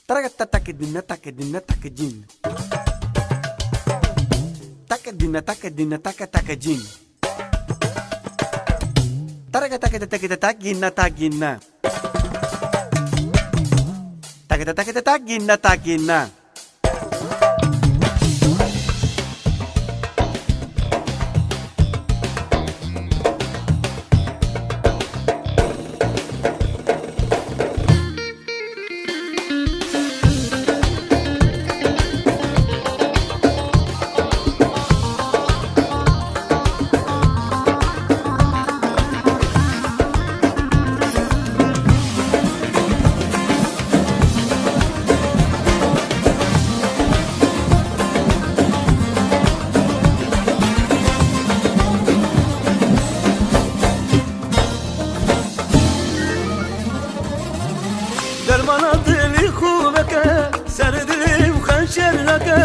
Taragata takadina takadina takajin. Takadina takadina takajin. Taragata takada takina takina. Takada takina takina. Dermana dili khubeke, ser dilim xenşerreke.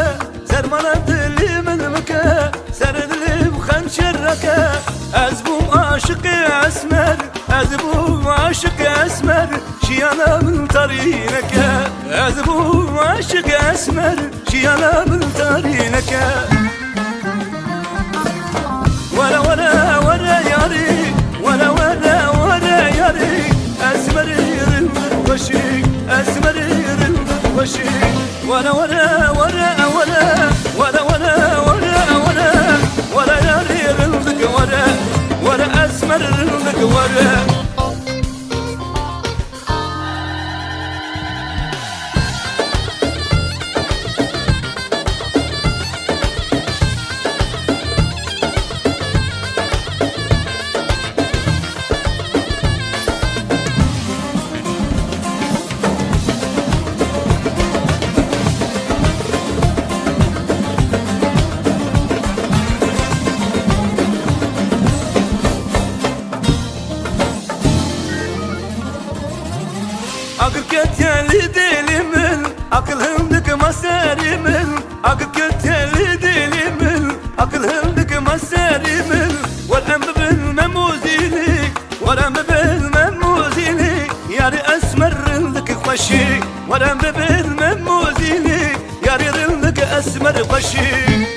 Dermana dilim elmeke, ser dilim xenşerreke. Ez bum aşık esmer, ez bum aşık esmer. Şiyanamın tarineke, ez bum aşık esmer. Şiyanamın tarineke. Vara vara vara yari, vara vara vara yari. Esmerin başık, esmerin başık. Vara vara vara vara, vara vara vara vara. Vara yari rıldık vara, vara esmer rıldık vara. Akıl keteli dilimin, akılımdık maserimin. Akıl keteli dilimin, akılımdık maserimin. Varem bilmem muzili, varem bilmem muzili. Yari esmerrindik hoşi, varem bilmem muzili. Yari rindik esmer hoşi.